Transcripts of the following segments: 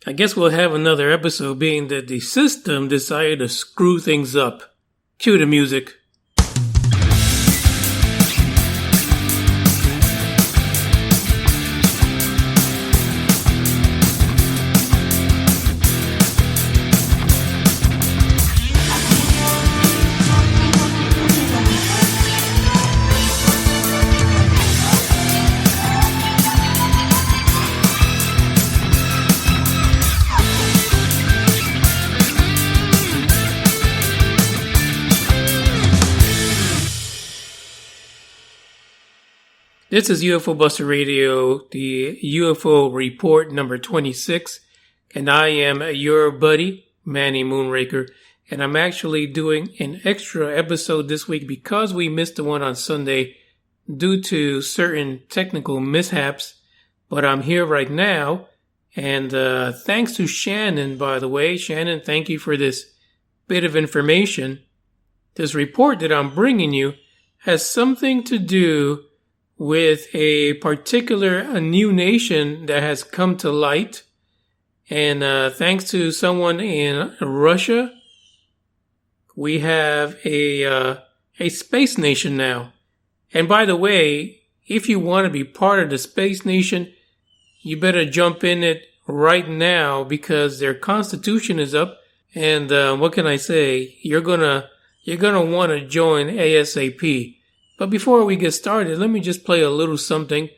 I guess we'll have another episode being that the system decided to screw things up. Cue the music. This is UFO Buster Radio, the UFO report number 26, and I am your buddy, Manny Moonraker, and I'm actually doing an extra episode this week because we missed the one on Sunday due to certain technical mishaps, but I'm here right now, and thanks to Shannon, by the way. Shannon, thank you for this bit of information. This report that I'm bringing you has something to do with a new nation that has come to light. And thanks to someone in Russia, we have a space nation now. And by the way, if you want to be part of the space nation, you better jump in it right now because their constitution is up. And what can I say? You're gonna want to join ASAP. But before we get started, let me just play a little something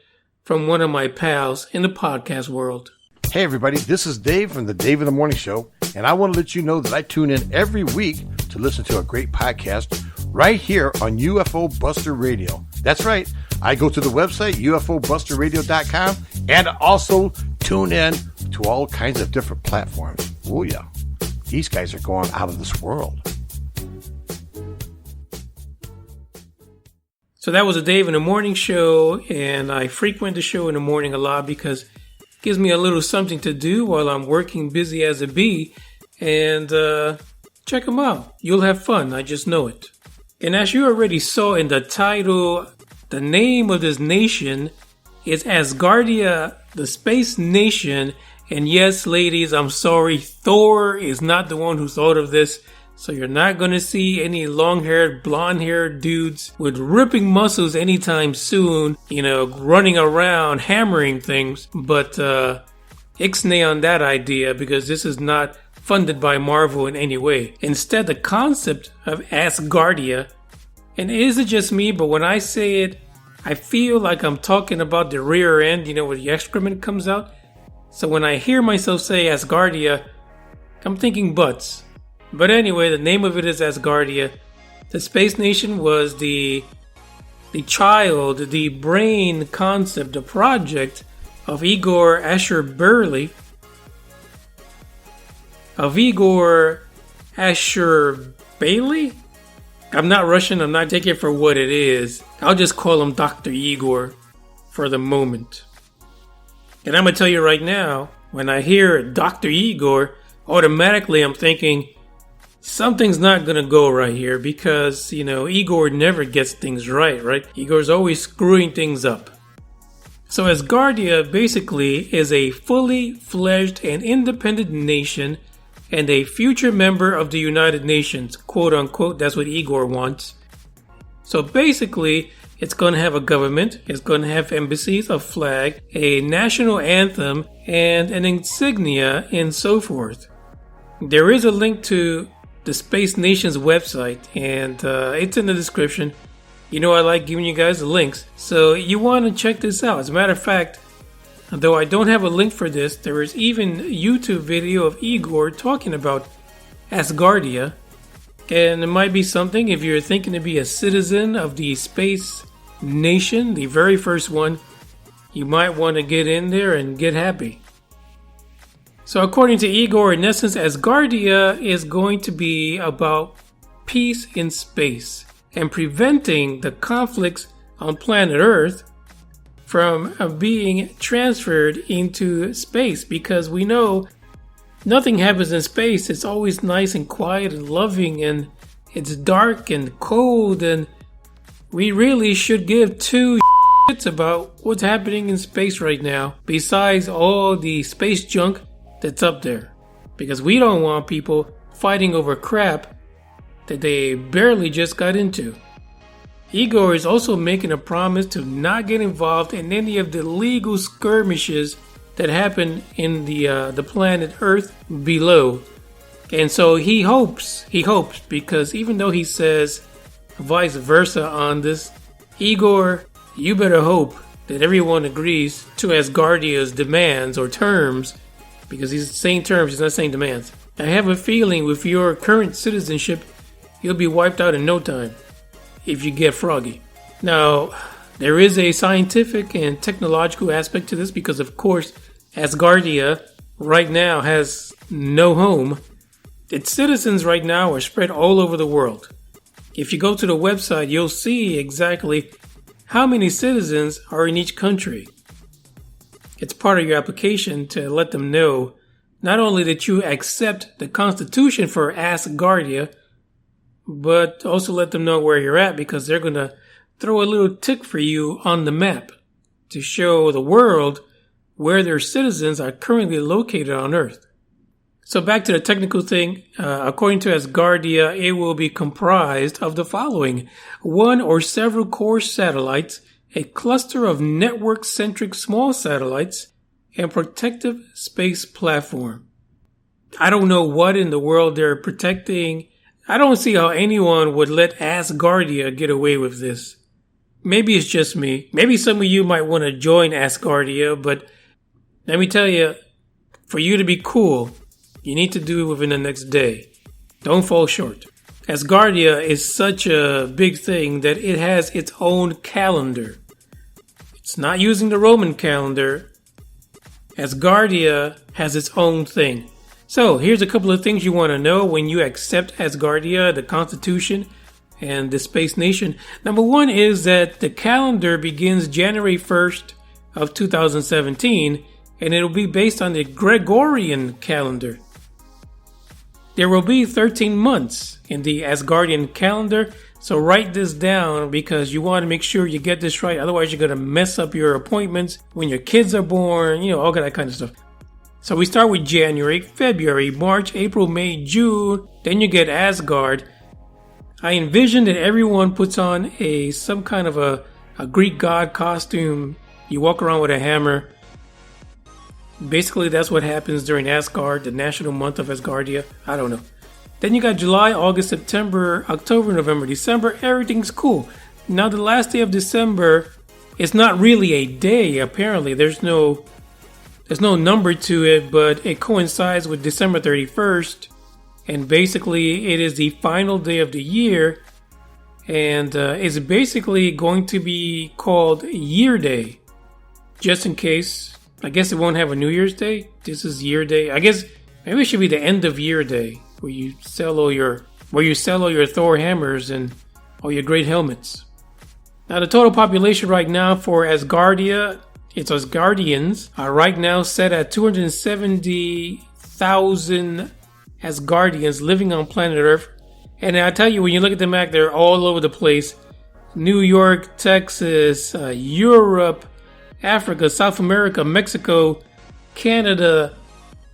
from one of my pals in the podcast world. Hey everybody, this is Dave from the Dave in the Morning Show, and I want to let you know that I tune in every week to listen to a great podcast right here on UFO Buster Radio. That's right, I go to the website, ufobusterradio.com, and also tune in to all kinds of different platforms. Oh yeah, these guys are going out of this world. So that was a Dave in the Morning Show, and I frequent the show in the morning a lot because it gives me a little something to do while I'm working busy as a bee. And check them out. You'll have fun. I just know it. And as you already saw in the title, the name of this nation is Asgardia, the space nation. And yes, ladies, I'm sorry, Thor is not the one who thought of this. So you're not going to see any long-haired, blonde-haired dudes with ripping muscles anytime soon, running around, hammering things. But ixnay on that idea because this is not funded by Marvel in any way. Instead, the concept of Asgardia, and is it just me, but when I say it, I feel like I'm talking about the rear end, where the excrement comes out. So when I hear myself say Asgardia, I'm thinking butts. But anyway, the name of it is Asgardia. The space nation was the child, the brain concept, the project of Igor Ashurbeyli. I'm not Russian, I'm not taking it for what it is. I'll just call him Dr. Igor for the moment. And I'm going to tell you right now, when I hear Dr. Igor, automatically I'm thinking, something's not going to go right here because, Igor never gets things right? Igor's always screwing things up. So Asgardia basically is a fully-fledged and independent nation and a future member of the United Nations, quote unquote. That's what Igor wants. So basically, it's going to have a government, it's going to have embassies, a flag, a national anthem, and an insignia, and so forth. There is a link to the Space Nation's website, and it's in the description. I like giving you guys the links, so you want to check this out. As a matter of fact, though I don't have a link for this, there is even a YouTube video of Igor talking about Asgardia, and it might be something if you're thinking to be a citizen of the Space Nation, the very first one, you might want to get in there and get happy. So according to Igor, in essence, Asgardia is going to be about peace in space and preventing the conflicts on planet Earth from being transferred into space, because we know nothing happens in space. It's always nice and quiet and loving, and it's dark and cold, and we really should give two shits about what's happening in space right now, besides all the space junk that's up there. Because we don't want people fighting over crap that they barely just got into. Igor is also making a promise to not get involved in any of the legal skirmishes that happen in the planet Earth below. And so he hopes, because even though he says vice versa on this, Igor, you better hope that everyone agrees to Asgardia's demands or terms, because he's saying terms, he's not saying demands. I have a feeling with your current citizenship, you'll be wiped out in no time if you get froggy. Now, there is a scientific and technological aspect to this because, of course, Asgardia right now has no home. Its citizens right now are spread all over the world. If you go to the website, you'll see exactly how many citizens are in each country. It's part of your application to let them know not only that you accept the Constitution for Asgardia, but also let them know where you're at, because they're going to throw a little tick for you on the map to show the world where their citizens are currently located on Earth. So back to the technical thing, according to Asgardia, it will be comprised of the following: one or several core satellites, a cluster of network-centric small satellites, and protective space platform. I don't know what in the world they're protecting. I don't see how anyone would let Asgardia get away with this. Maybe it's just me. Maybe some of you might want to join Asgardia, but let me tell you, for you to be cool, you need to do it within the next day. Don't fall short. Asgardia is such a big thing that it has its own calendar. It's not using the Roman calendar. Asgardia has its own thing. So here's a couple of things you want to know when you accept Asgardia, the Constitution, and the Space Nation. Number one is that the calendar begins January 1st of 2017, and it'll be based on the Gregorian calendar. There will be 13 months in the Asgardian calendar, so write this down because you want to make sure you get this right. Otherwise, you're going to mess up your appointments when your kids are born, all that kind of stuff. So we start with January, February, March, April, May, June. Then you get Asgard. I envision that everyone puts on some kind of a Greek god costume. You walk around with a hammer. Basically, that's what happens during Asgard, the national month of Asgardia. I don't know. Then you got July, August, September, October, November, December. Everything's cool. Now, the last day of December, it's not really a day, apparently. There's no number to it, but it coincides with December 31st. And basically, it is the final day of the year. And it's basically going to be called Year Day. Just in case. I guess it won't have a New Year's Day. This is Year Day. I guess maybe it should be the end of Year Day, where you sell all your Thor hammers and all your great helmets. Now the total population right now for Asgardia, its Asgardians, are right now set at 270,000 Asgardians living on planet Earth. And I tell you, when you look at the map, they're all over the place. New York, Texas, Europe, Africa, South America, Mexico, Canada,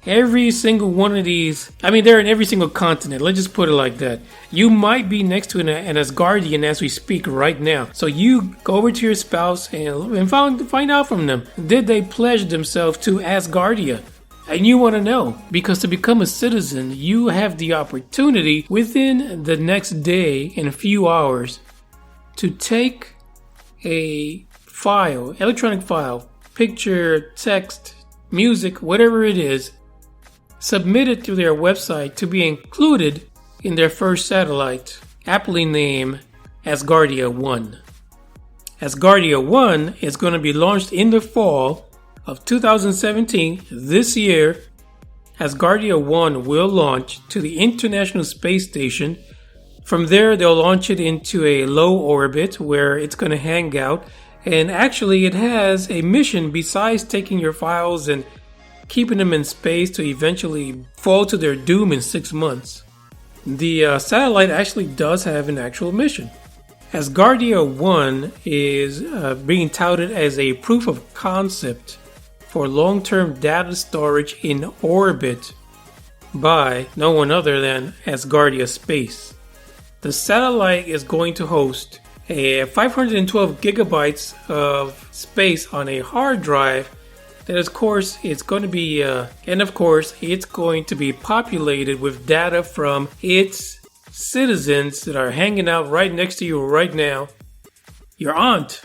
every single one of these. I mean, they're in every single continent. Let's just put it like that. You might be next to an Asgardian as we speak right now. So you go over to your spouse and find out from them. Did they pledge themselves to Asgardia? And you want to know, because to become a citizen, you have the opportunity within the next day, in a few hours, to take a file, electronic file, picture, text, music, whatever it is, submit it to their website to be included in their first satellite, aptly named Asgardia 1. Asgardia 1 is going to be launched in the fall of 2017. This year, Asgardia 1 will launch to the International Space Station. From there, they'll launch it into a low orbit where it's going to hang out. And actually, it has a mission besides taking your files and keeping them in space to eventually fall to their doom in 6 months. The satellite actually does have an actual mission. Asgardia 1 is being touted as a proof of concept for long-term data storage in orbit by no one other than Asgardia Space. The satellite is going to host a 512 gigabytes of space on a hard drive that, of course, it's going to be populated with data from its citizens that are hanging out right next to you right now. Your aunt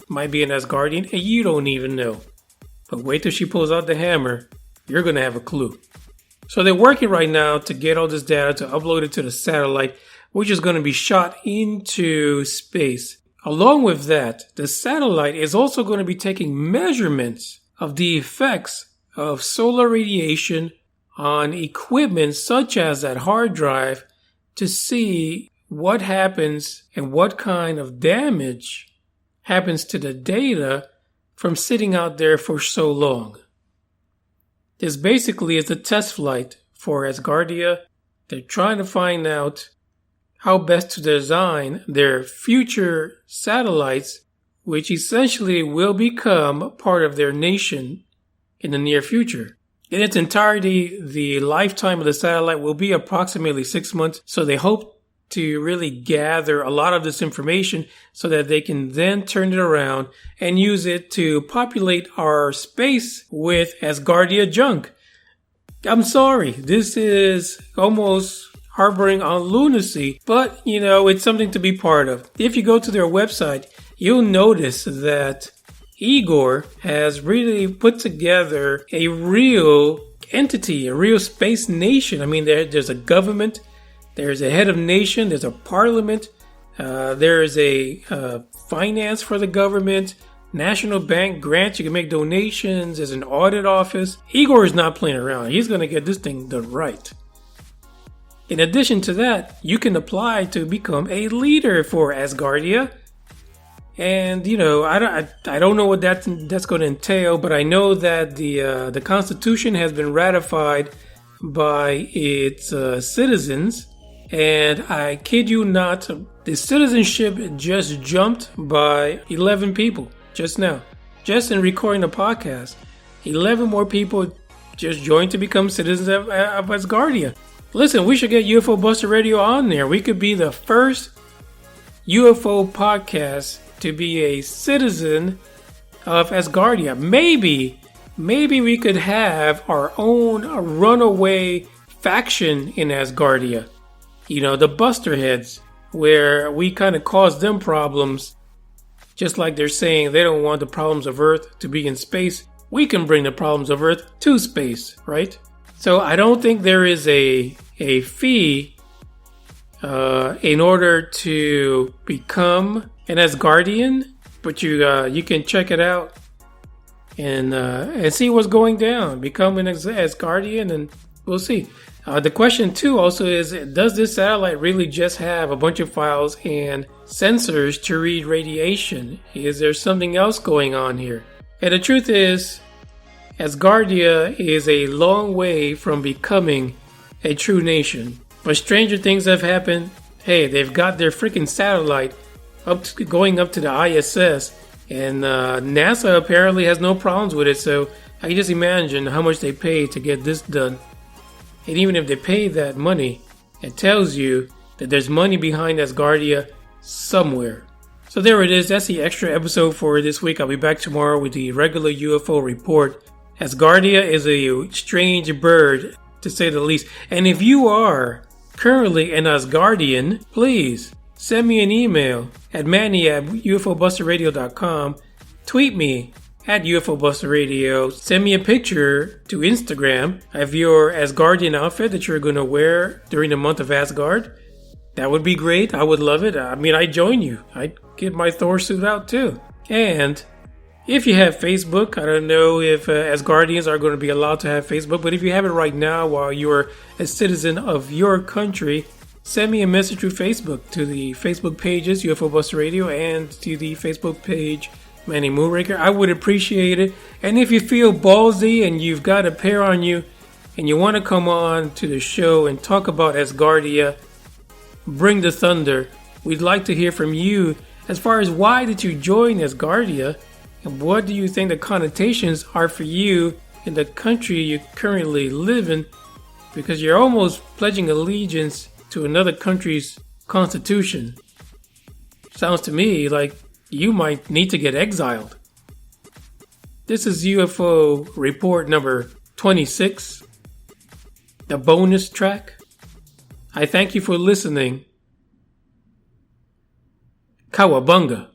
might be an Asgardian and you don't even know. But wait till she pulls out the hammer, you're going to have a clue. So they're working right now to get all this data to upload it to the satellite, which is going to be shot into space. Along with that, the satellite is also going to be taking measurements of the effects of solar radiation on equipment such as that hard drive to see what happens and what kind of damage happens to the data from sitting out there for so long. This basically is a test flight for Asgardia. They're trying to find out how best to design their future satellites, which essentially will become part of their nation in the near future. In its entirety, the lifetime of the satellite will be approximately 6 months, so they hope to really gather a lot of this information so that they can then turn it around and use it to populate our space with Asgardia junk. I'm sorry, this is almost harboring on lunacy, but it's something to be part of. If you go to their website, you'll notice that Igor has really put together a real entity, a real space nation. I mean, there's a government, there's a head of nation, there's a parliament, there is a finance for the government, national bank grants, you can make donations, there's an audit office. Igor is not playing around. He's going to get this thing done right. In addition to that, you can apply to become a leader for Asgardia. And, I don't know what that's going to entail, but I know that the Constitution has been ratified by its citizens. And I kid you not, the citizenship just jumped by 11 people just now. Just in recording the podcast, 11 more people just joined to become citizens of Asgardia. Listen, we should get UFO Buster Radio on there. We could be the first UFO podcast to be a citizen of Asgardia. Maybe we could have our own runaway faction in Asgardia. The Buster Heads, where we kind of cause them problems. Just like they're saying they don't want the problems of Earth to be in space, we can bring the problems of Earth to space, right? So I don't think there is a fee in order to become an Asgardian, but you can check it out and see what's going down. Become an Asgardian, and we'll see. The question too also is, does this satellite really just have a bunch of files and sensors to read radiation? Is there something else going on here? And the truth is, Asgardia is a long way from becoming a true nation. But stranger things have happened. Hey, they've got their freaking satellite going up to the ISS, and NASA apparently has no problems with it. So I can just imagine how much they paid to get this done. And even if they pay that money, it tells you that there's money behind Asgardia somewhere. So there it is. That's the extra episode for this week. I'll be back tomorrow with the regular UFO report. Asgardia is a strange bird, to say the least. And if you are currently an Asgardian, please send me an email at manny@ufobusterradio.com. Tweet me at UFOBusterRadio. Send me a picture to Instagram of your Asgardian outfit that you're going to wear during the month of Asgard. That would be great. I would love it. I mean, I'd join you. I'd get my Thor suit out too. And if you have Facebook, I don't know if Asgardians are going to be allowed to have Facebook, but if you have it right now while you're a citizen of your country, send me a message through Facebook to the Facebook pages, UFO Buster Radio, and to the Facebook page, Manny Moonraker. I would appreciate it. And if you feel ballsy and you've got a pair on you and you want to come on to the show and talk about Asgardia, bring the thunder. We'd like to hear from you as far as why did you join Asgardia, And what do you think the connotations are for you in the country you currently live in? Because you're almost pledging allegiance to another country's constitution. Sounds to me like you might need to get exiled. This is UFO report number 26, the bonus track. I thank you for listening. Kawabunga.